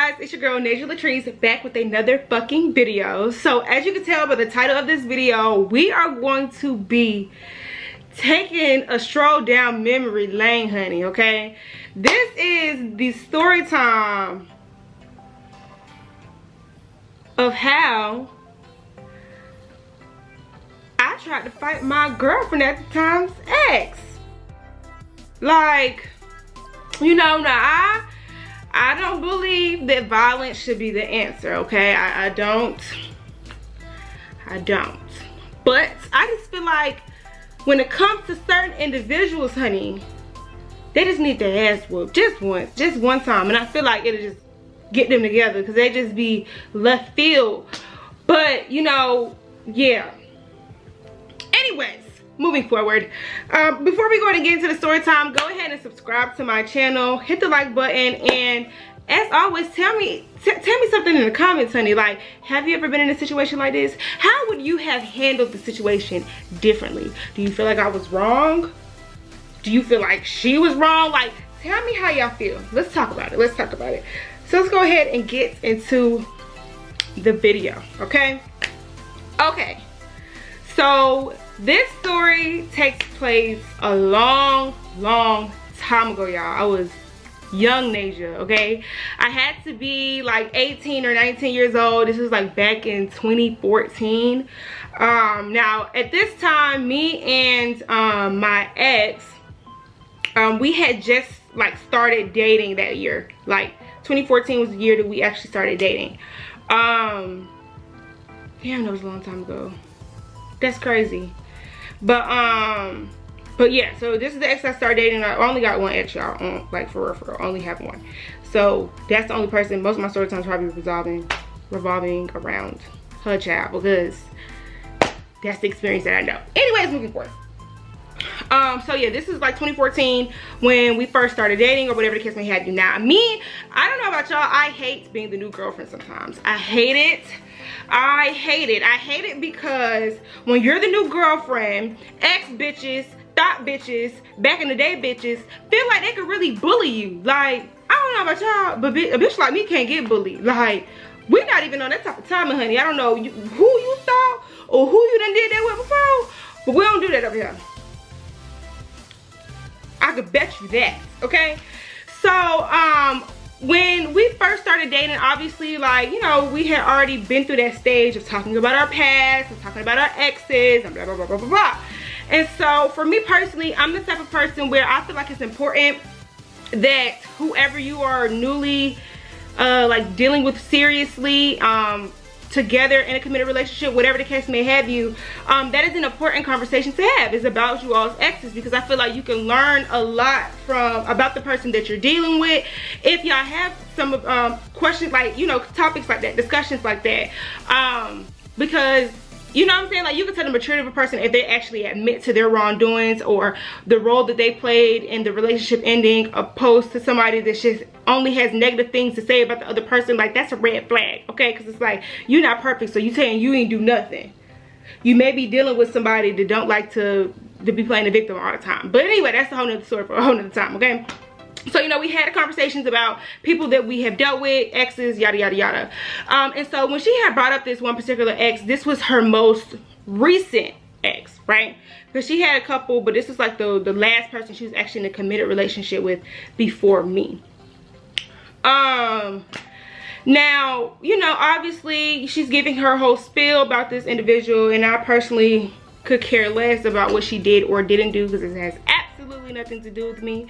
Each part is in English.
guys, it's your girl Nasia Latrice back with another fucking video. So as you can tell by the title of this video, we are going to be taking a stroll down memory lane, honey, okay? This is the story time of how I tried to fight my girlfriend at the time's ex. Like, you know, now I don't believe that violence should be the answer, okay? I don't. But I just feel like when it comes to certain individuals, honey, they just need their ass whooped just once, just one time. And I feel like it'll just get them together because they just be left field. But, you know, yeah. Anyways, moving forward, before we go and get into the story time, go ahead and subscribe to my channel, hit the like button, and as always, tell me something in the comments, honey. Like, have you ever been in a situation like this? How would you have handled the situation differently? Do you feel like I was wrong? Do you feel like she was wrong? Like, tell me how y'all feel. Let's talk about it. So let's go ahead and get into the video, okay? Okay, so this story takes place a long time ago, y'all. I was young Nasia, okay? I had to be like 18 or 19 years old. This was like back in 2014. Now at this time, me and my ex, we had just like started dating that year. Like 2014 was the year that we actually started dating. Damn, that was a long time ago. That's crazy. But yeah, so this is the ex I started dating. I only got one ex, y'all. Like, for real, I only have one. So that's the only person. Most of my story times probably revolving around her child, because that's the experience that I know. Anyways, moving forward. So yeah, this is like 2014 when we first started dating, or whatever the case may have. Now, me, I don't know about y'all, I hate being the new girlfriend sometimes. I hate it. I hate it because when you're the new girlfriend, ex-bitches, thought bitches, back in the day bitches, feel like they could really bully you. Like, I don't know about y'all, but a bitch like me can't get bullied. Like, we're not even on that type of timing, honey. I don't know who you thought or who you done did that with before, but we don't do that over here. I could bet you that, okay? So, when we first started dating, obviously, like, you know, we had already been through that stage of talking about our past, and talking about our exes, and blah, blah, blah, blah, blah, blah. And so, for me personally, I'm the type of person where I feel like it's important that whoever you are newly, like, dealing with seriously, together in a committed relationship, whatever the case may have you, that is an important conversation to have. It's about you all's exes, because I feel like you can learn a lot about the person that you're dealing with if y'all have some questions, like, you know, topics like that, discussions like that, because, you know what I'm saying, like, you can tell the maturity of a person if they actually admit to their wrongdoings or the role that they played in the relationship ending, opposed to somebody that just only has negative things to say about the other person. Like, that's a red flag, okay? Because it's like, you're not perfect, so you saying you ain't do nothing. You may be dealing with somebody that don't like to be playing the victim all the time. But anyway, that's a whole nother story for a whole nother time, okay? So, you know, we had conversations about people that we have dealt with, exes, yada, yada, yada. And so when she had brought up this one particular ex, this was her most recent ex, right? Because she had a couple, but this was like the last person she was actually in a committed relationship with before me. Now, you know, obviously she's giving her whole spiel about this individual, and I personally could care less about what she did or didn't do, because it has absolutely nothing to do with me,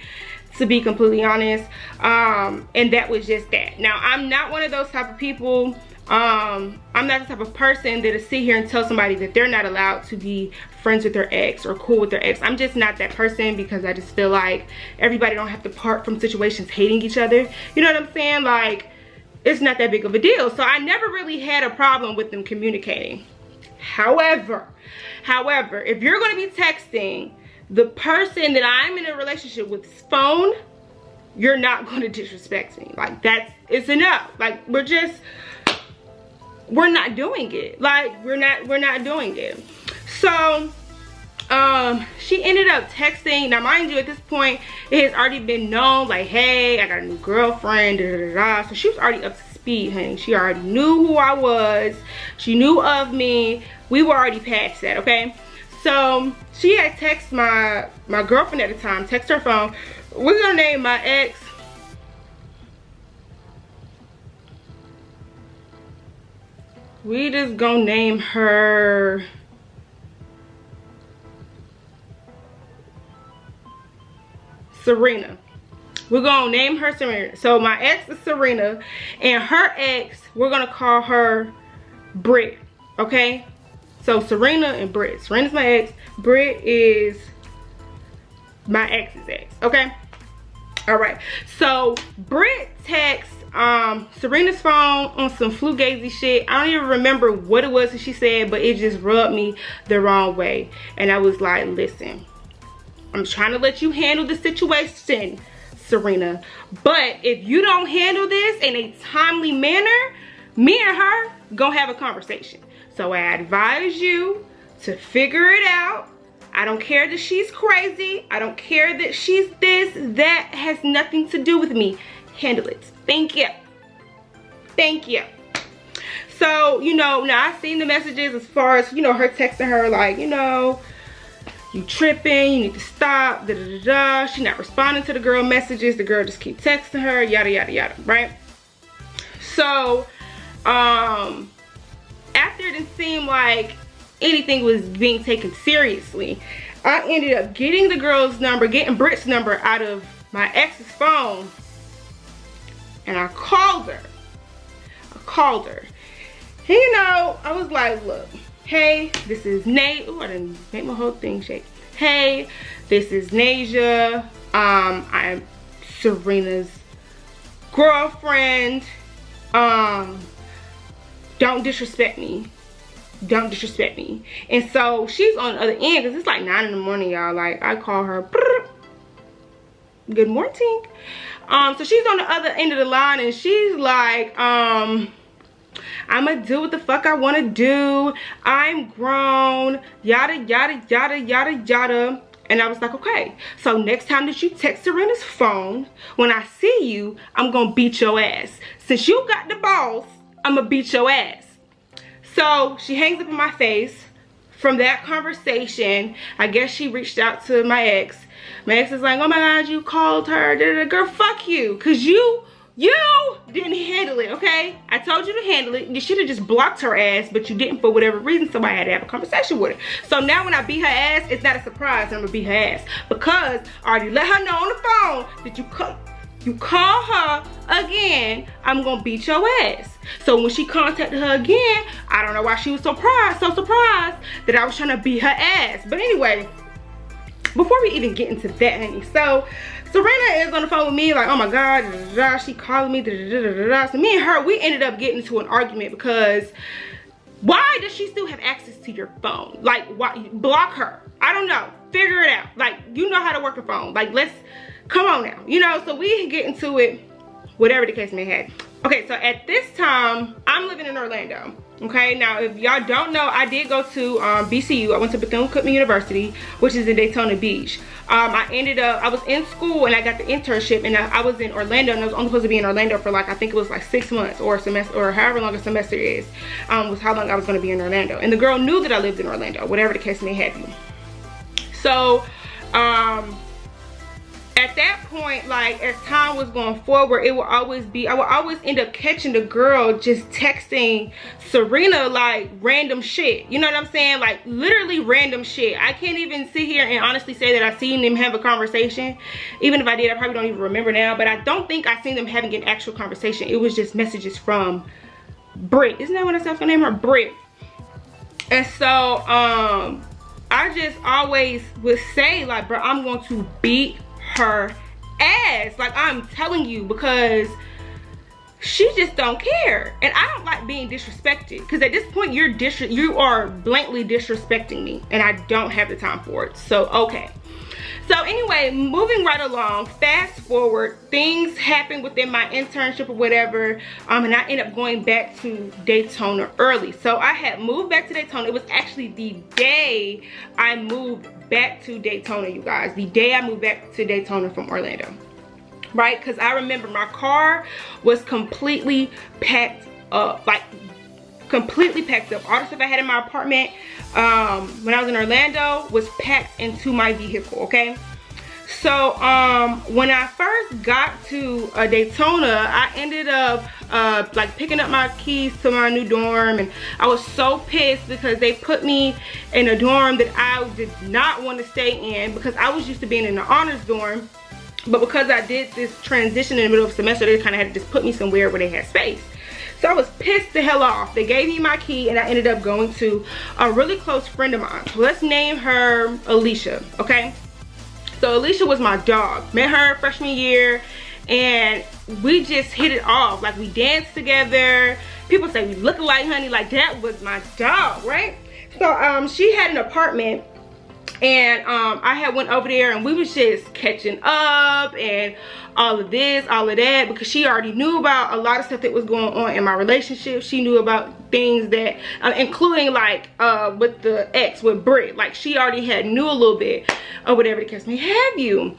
to be completely honest. And that was just that. Now, I'm not one of those type of people. I'm not the type of person that'll sit here and tell somebody that they're not allowed to be friends with their ex or cool with their ex. I'm just not that person, because I just feel like everybody don't have to part from situations hating each other. You know what I'm saying? Like, it's not that big of a deal. So I never really had a problem with them communicating. However, if you're going to be texting the person that I'm in a relationship with's phone, you're not going to disrespect me. Like, it's enough. Like, we're not doing it. Like, we're not doing it. So she ended up texting. Now mind you, at this point it has already been known, like, hey, I got a new girlfriend, da, da, da, da. So she was already up to speed, honey. She already knew who I was, she knew of me. We were already past that, okay? So she had texted my girlfriend at the time, text her phone. We're gonna name my ex we just gonna name her Serena. We're gonna name her Serena. So my ex is Serena, and her ex, we're gonna call her Britt, okay? So Serena and Britt. Serena's my ex, Britt is my ex's ex, okay? All right, so Britt texts Serena's phone on some fugazi shit. I don't even remember what it was that she said, but it just rubbed me the wrong way. And I was like, listen, I'm trying to let you handle the situation, Serena, but if you don't handle this in a timely manner, me and her gonna have a conversation. So I advise you to figure it out. I don't care that she's crazy. I don't care that she's this. That has nothing to do with me. Handle it. Thank you. Thank you. So, you know, now I've seen the messages as far as, you know, her texting her like, you know, you tripping, you need to stop, da da da da. She not responding to the girl messages. The girl just keep texting her, yada yada yada, right? So, after it didn't seem like anything was being taken seriously, I ended up getting the girl's number, getting Britt's number out of my ex's phone, and I called her. And, you know, I was like, look, hey, this is Nate. Oh, I didn't make my whole thing shake. Hey, this is Nasia. I'm Serena's girlfriend. Don't disrespect me. Don't disrespect me. And so she's on the other end, because it's like 9 in the morning, y'all. Like, I call her, good morning. So she's on the other end of the line, and she's like, I'ma do what the fuck I want to do. I'm grown, yada yada yada yada yada. And I was like, okay, so next time that you text Serena's phone, when I see you, I'm gonna beat your ass. Since you got the balls, I'ma beat your ass. So she hangs up in my face. From that conversation, I guess she reached out to my ex. My ex is like, oh my God, you called her. Girl, fuck you. Because you didn't handle it, okay? I told you to handle it. You should have just blocked her ass, but you didn't for whatever reason, so I had to have a conversation with her. So now when I beat her ass, it's not a surprise I'm gonna beat her ass, because I already let her know on the phone that you call her again, I'm gonna beat your ass. So when she contacted her again, I don't know why she was so surprised that I was trying to beat her ass. But anyway, before we even get into that, honey, so Serena is on the phone with me like, oh my God, da, da, da, she calling me, da, da, da, da, da. So me and her, we ended up getting into an argument because why does she still have access to your phone? Like, why? Block her. I don't know. Figure it out. Like, you know how to work a phone. Like, come on now. You know, so we get into it, whatever the case may have. Okay, so at this time, I'm living in Orlando. Okay, now if y'all don't know, I did go to BCU. I went to Bethune-Cookman University, which is in Daytona Beach. I was in school and I got the internship, and I was in Orlando, and I was only supposed to be in Orlando for like, I think it was like 6 months or a semester, or however long a semester is, was how long I was gonna be in Orlando. And the girl knew that I lived in Orlando, whatever the case may have you. So, at that point, like, as time was going forward, I would always end up catching the girl just texting Serena like random shit. You know what I'm saying? Like, literally random shit. I can't even sit here and honestly say that I've seen them have a conversation. Even if I did, I probably don't even remember now. But I don't think I've seen them having an actual conversation. It was just messages from Britt. Isn't that what I said? I name her Britt. And so, I just always would say, like, bro, I'm going to beat her ass, like, I'm telling you, because she just don't care. And I don't like being disrespected, because at this point you are blatantly disrespecting me, and I don't have the time for it. So okay, So anyway, moving right along, fast forward, things happened within my internship or whatever, and I ended up going back to Daytona early. So I had moved back to Daytona. It was actually the day I moved back to Daytona, you guys. The day I moved back to Daytona from Orlando, right? Because I remember my car was completely packed up, like completely packed up. All the stuff I had in my apartment when I was in Orlando was packed into my vehicle, okay? So when I first got to Daytona, I ended up like picking up my keys to my new dorm, and I was so pissed because they put me in a dorm that I did not want to stay in, because I was used to being in the honors dorm, but because I did this transition in the middle of the semester, they kind of had to just put me somewhere where they had space. So I was pissed the hell off. They gave me my key, and I ended up going to a really close friend of mine. Let's name her Alicia, okay? So Alicia was my dog. Met her freshman year, and we just hit it off. Like, we danced together. People say we look alike, honey. Like, that was my dog, right? So she had an apartment, and I had went over there, and we was just catching up and all of this, all of that, because she already knew about a lot of stuff that was going on in my relationship. She knew about things that including like with the ex, with Britt. Like, she already knew a little bit or whatever the case may have you.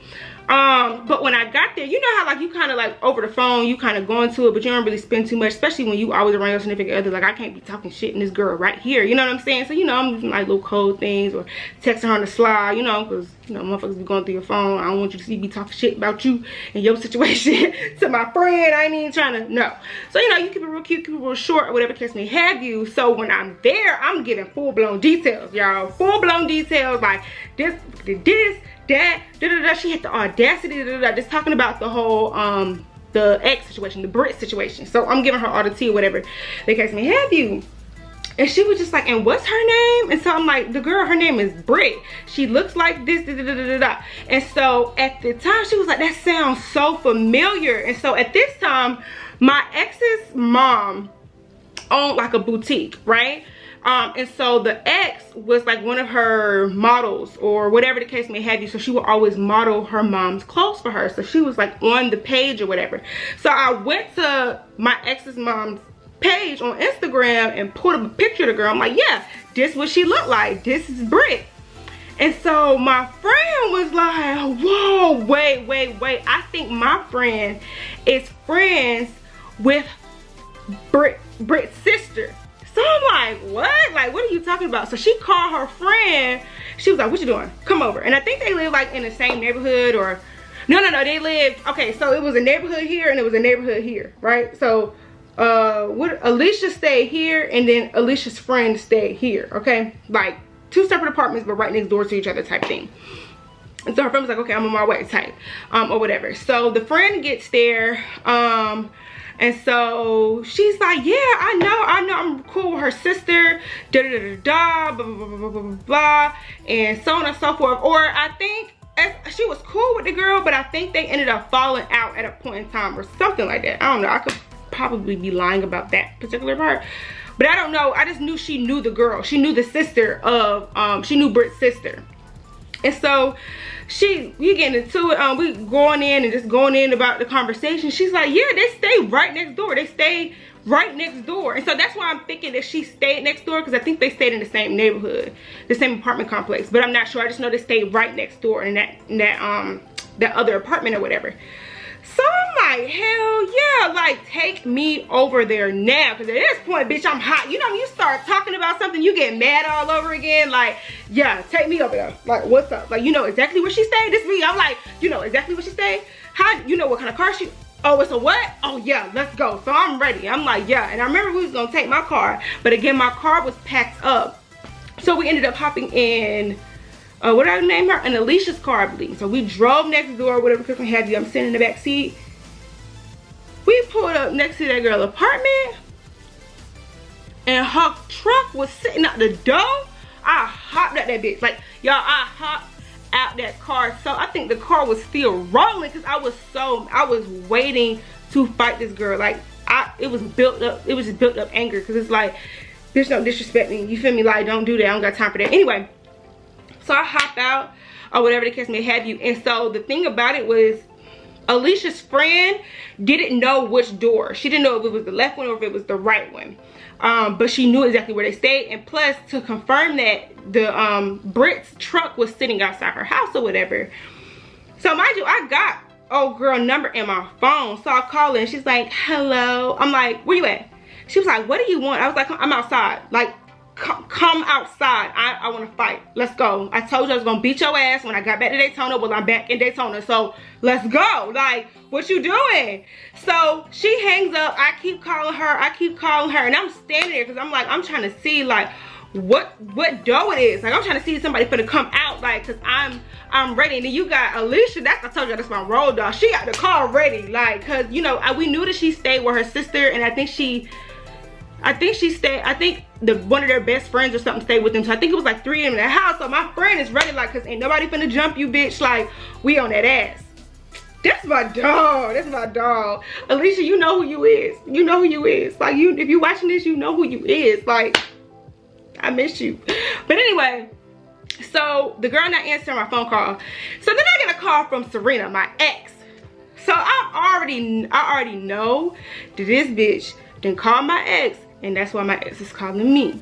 But when I got there, you know how like you kind of like over the phone, you kind of go into it, but you don't really spend too much, especially when you always around your significant other. Like, I can't be talking shit in this girl right here, you know what I'm saying? So, you know, I'm using like little code things or texting her on the slide, you know, because, you know, motherfuckers be going through your phone. I don't want you to see me talking shit about you and your situation to my friend. I ain't even trying to, no. So, you know, you keep it real cute, keep it real short, or whatever case may have you. So when I'm there, I'm giving full-blown details, y'all. Full-blown details, like this, that, da-da-da. She had the audacity, da-da-da, just talking about the whole the ex situation, the Brit situation. So I'm giving her all the tea or whatever the case may have you. And she was just like, and what's her name? And so I'm like, the girl, her name is Brit. She looks like this, da, da, da, da, da. And so at the time, she was like, that sounds so familiar. And so at this time, my ex's mom owned like a boutique, right? And so the ex was like one of her models or whatever the case may have you. So she would always model her mom's clothes for her. So she was like on the page or whatever. So I went to my ex's mom's page on Instagram and pulled up a picture of the girl. I'm like, yeah, this is what she looked like. This is Brit. And so my friend was like, whoa, wait. I think my friend is friends with Brit's sister. So I'm like, what? Like, what are you talking about? So she called her friend. She was like, what you doing? Come over. And I think they live like in the same neighborhood, or no, they lived, okay, so it was a neighborhood here and it was a neighborhood here, right? So Alicia stayed here, and then Alicia's friend stayed here, okay? Like 2 separate apartments, but right next door to each other type thing. And so her friend was like, okay, I'm on my way type, or whatever. So the friend gets there, and so she's like, yeah, I know, I'm cool with her sister, da da da da, blah, blah, blah, blah, blah, blah, and so on and so forth. Or I think she was cool with the girl, but I think they ended up falling out at a point in time or something like that. I don't know, I could probably be lying about that particular part, but I don't know. I just knew she knew the girl. She knew the sister of, she knew Brit's sister. And so we getting into it, we going in and just going in about the conversation. She's like, yeah, they stay right next door. They stay right next door. And so that's why I'm thinking that she stayed next door, because I think they stayed in the same neighborhood, the same apartment complex, but I'm not sure. I just know they stayed right next door in that other apartment or whatever. So I'm like, hell yeah, like take me over there now, because at this point, bitch, I'm hot. You know, when you start talking about something, you get mad all over again. Like, yeah, take me over there. Like, what's up? Like, you know exactly where she stayed. This me, I'm like, you know exactly where she stayed? How, you know what kind of car she, oh, it's a what? Oh yeah, let's go. So I'm ready. I'm like, yeah. And I remember we was gonna take my car, but again, my car was packed up. So we ended up hopping in, what did I name her? An Alicia's car, I believe. So we drove next door, whatever cooking have you. I'm sitting in the back seat. We pulled up next to that girl's apartment, and her truck was sitting out the door. I hopped out that bitch. Like, y'all, I hopped out that car. So I think the car was still rolling, because I was waiting to fight this girl. Like, it was built up. It was just built up anger, because it's like, bitch, don't disrespect me. You feel me? Like, don't do that. I don't got time for that. Anyway. So I hop out. or whatever the case may have you. And so the thing about it was, Alicia's friend didn't know which door. She didn't know if it was the left one or if it was the right one. But she knew exactly where they stayed. And plus, to confirm that, the Brit's truck was sitting outside her house or whatever. So mind you, I got old girl number in my phone. So I call her and she's like, hello. I'm like, where you at? She was like, what do you want? I was like, I'm outside. Like, come outside. I want to fight. Let's go. I told you I was gonna beat your ass when I got back to Daytona. Well, I'm back in Daytona, so let's go. Like, what you doing? So she hangs up. I keep calling her, and I'm standing there because I'm like, I'm trying to see like what door it is. Like, I'm trying to see if somebody finna come out, like, because I'm ready. And then you got Alicia. I told you that's my road dog. She got the car ready, like, because you know, we knew that she stayed with her sister, and I think one of their best friends or something stayed with them. So I think it was like 3 of them in the house. So my friend is ready, like, cause ain't nobody finna jump you, bitch. Like, we on that ass. That's my dog. That's my dog. Alicia, you know who you is. You know who you is. Like, if you watching this, you know who you is. Like, I miss you. But anyway, so the girl not answering my phone call. So then I get a call from Serena, my ex. So I already know that this bitch didn't call my ex. And that's why my ex is calling me.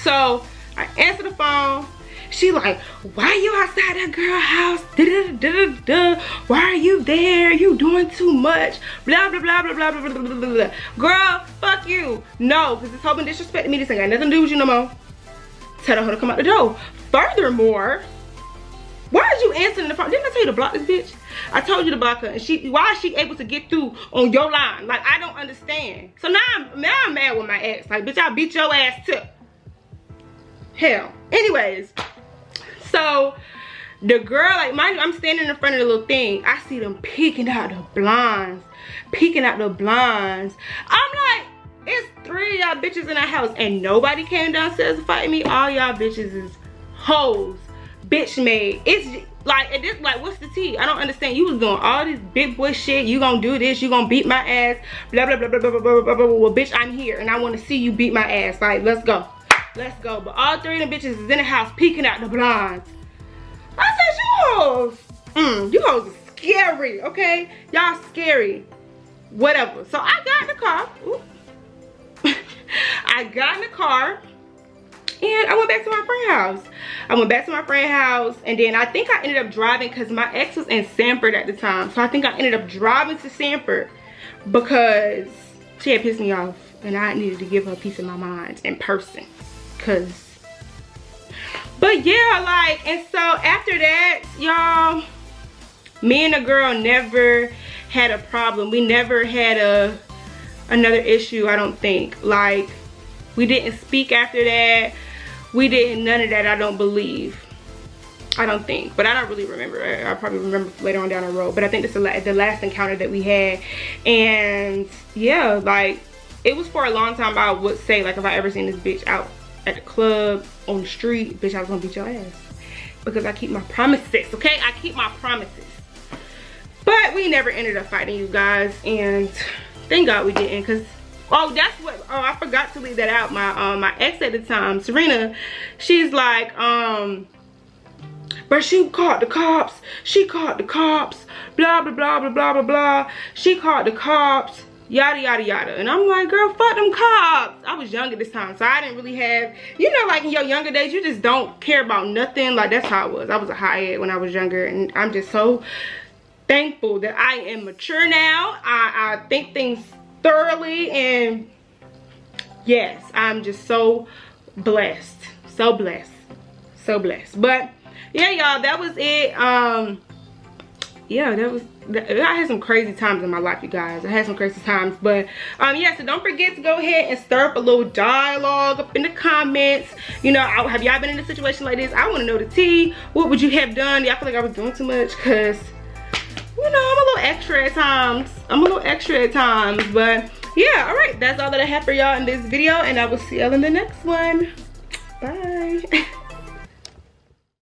So I answer the phone. She like, why are you outside that girl house? Why are you there? You doing too much. Blah, blah, blah, blah, blah, blah, blah, blah, blah. Girl, fuck you. No, because this whole been disrespecting me. This ain't got nothing to do with you no more. Tell her to come out the door. Furthermore, why is you answering the phone? Didn't I tell you to block this bitch? I told you to block her, and why is she able to get through on your line? Like, I don't understand. So now I'm mad with my ex. Like, bitch, I beat your ass too. Hell. Anyways, so the girl, like, mind you, I'm standing in front of the little thing. I see them peeking out the blinds. I'm like, it's 3 of y'all bitches in the house, and nobody came downstairs to fight me. All y'all bitches is hoes. Bitch made. It's like, at this, like, what's the tea? I don't understand. You was doing all this big boy shit. You gonna do this, you gonna beat my ass, blah blah blah blah blah blah blah blah blah. Well, bitch, I'm here and I want to see you beat my ass. Like, let's go. But all 3 of them bitches is in the house peeking out the blinds. I said, you hoes are scary, okay? Y'all scary. Whatever. So I got in the car. I got in the car and I went back to my friend's house. And then I think I ended up driving because my ex was in Sanford at the time. So I think I ended up driving to Sanford because she had pissed me off and I needed to give her a piece of my mind in person. But yeah, like, and so after that, y'all, me and the girl never had a problem. We never had another issue, I don't think. Like, we didn't speak after that. We didn't, none of that, I don't believe. I don't think, but I don't really remember. I'll probably remember later on down the road. But I think this is the last encounter that we had. And yeah, like, it was for a long time. I would say, like, if I ever seen this bitch out at the club, on the street, bitch, I was gonna beat your ass. Because I keep my promises, okay? I keep my promises. But we never ended up fighting, you guys. And thank God we didn't, because that's what, I forgot to leave that out. My ex at the time, Serena, she's like, but she called the cops. She called the cops. Blah, blah, blah, blah, blah, blah, blah. She called the cops. Yada, yada, yada. And I'm like, girl, fuck them cops. I was young at this time, so I didn't really have, you know, like in your younger days, you just don't care about nothing. Like, that's how I was. I was a high-head when I was younger. And I'm just so thankful that I am mature now. I think things thoroughly. And yes, I'm just so blessed. So blessed. So blessed. But yeah, y'all, that was it. Yeah, I had some crazy times in my life, you guys. I had some crazy times. But yeah, so don't forget to go ahead and stir up a little dialogue up in the comments. You know, have y'all been in a situation like this? I want to know the tea. What would you have done? Y'all feel like I was doing too much? Because, you know, I'm a little extra at times. But yeah, all right, that's all that I have for y'all in this video, and I will see y'all in the next one. Bye.